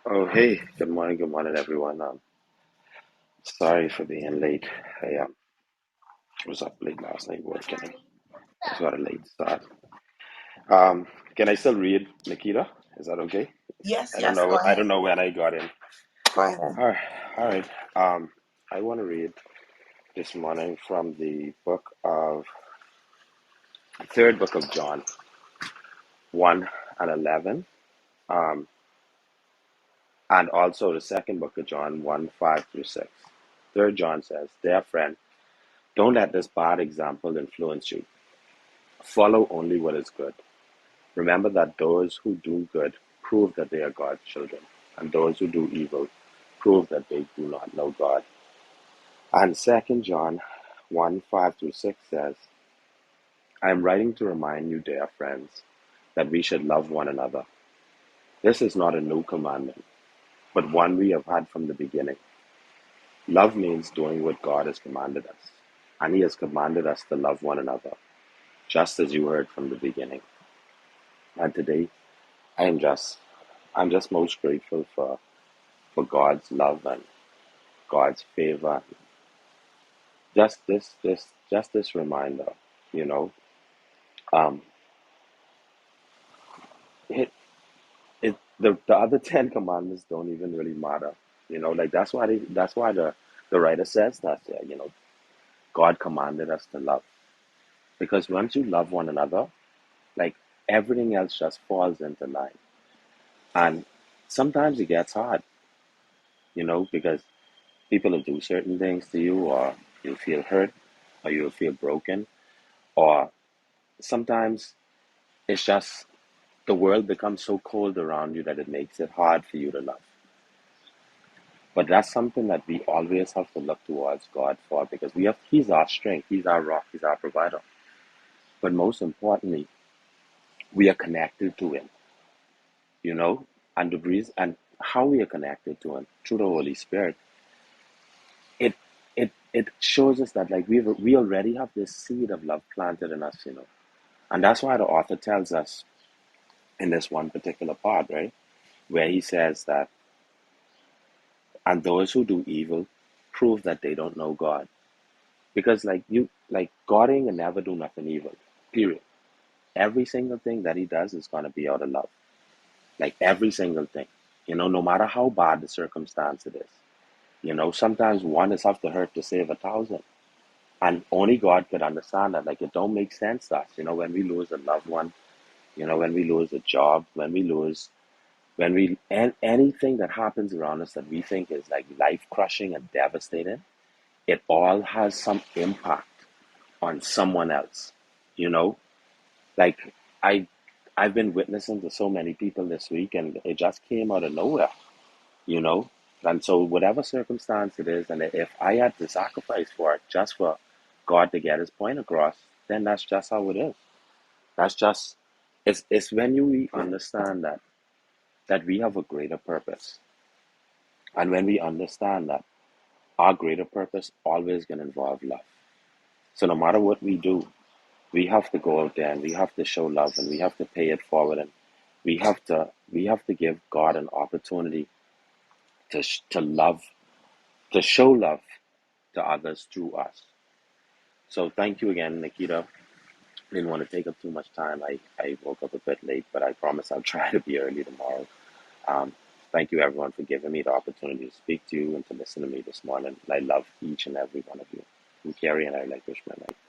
Oh, hey, good morning, everyone. Sorry for being late. I was up late last night working. It's got a late start. Um, can I still read, Nikita? Is that okay? Yes, I don't yes, know. go I ahead. don't know when I got in. Go ahead. All right, all right. I want to read this morning from the third book of John, 1 and 11, um, and also the second book of John, 1, 5 through 6. Third John says, "Dear friend, don't let this bad example influence you. Follow only what is good. Remember that those who do good prove that they are God's children, and those who do evil prove that they do not know God." And Second John 1, 5 through 6 says, "I am writing to remind you, dear friends, that we should love one another. This is not a new commandment, but one we have had from the beginning. Love means doing what God has commanded us, and He has commanded us to love one another, just as you heard from the beginning." And today, I am just I'm just most grateful for God's love and God's favor. Just this reminder, you know. Um, it the other Ten Commandments don't even really matter, Like that's why the writer says that God commanded us to love, because once you love one another, like everything else just falls into line. And sometimes it gets hard, because people will do certain things to you, or you'll feel hurt, or you'll feel broken, or sometimes it's just the world becomes so cold around you that it makes it hard for you to love. But that's something that we always have to look towards God for, because He's our strength, He's our rock, He's our provider. But most importantly, we are connected to Him, you know, and the reason and how we are connected to Him through the Holy Spirit. It it shows us that like we already have this seed of love planted in us, and that's why the author tells us in this one particular part, right, where he says that, "And those who do evil prove that they don't know God." Because God ain't gonna never do nothing evil. Period. Every single thing that He does is gonna be out of love. Like every single thing. No matter how bad the circumstance it is. Sometimes one is have to hurt to save 1,000. And only God could understand that. Like it don't make sense to us. When we lose a loved one, when we lose a job, anything that happens around us that we think is like life crushing and devastating, it all has some impact on someone else. You know, like I I've been witnessing to so many people this week, and it just came out of nowhere. You know, and so whatever circumstance it is, and if I had to sacrifice for it just for God to get His point across, then that's just how it is. That's just it's when you understand that we have a greater purpose, and when we understand that our greater purpose always gonna involve love. So no matter what we do, we have to go out there and we have to show love, and we have to pay it forward, and we have to give God an opportunity to love, to show love to others through us. So thank you again, Nikita. Didn't want to take up too much time. I woke up a bit late, but I promise I'll try to be early tomorrow. Um, Thank you, everyone, for giving me the opportunity to speak to you and to listen to me this morning. I love each and every one of you. I'm Carrie, and I relinquish my life.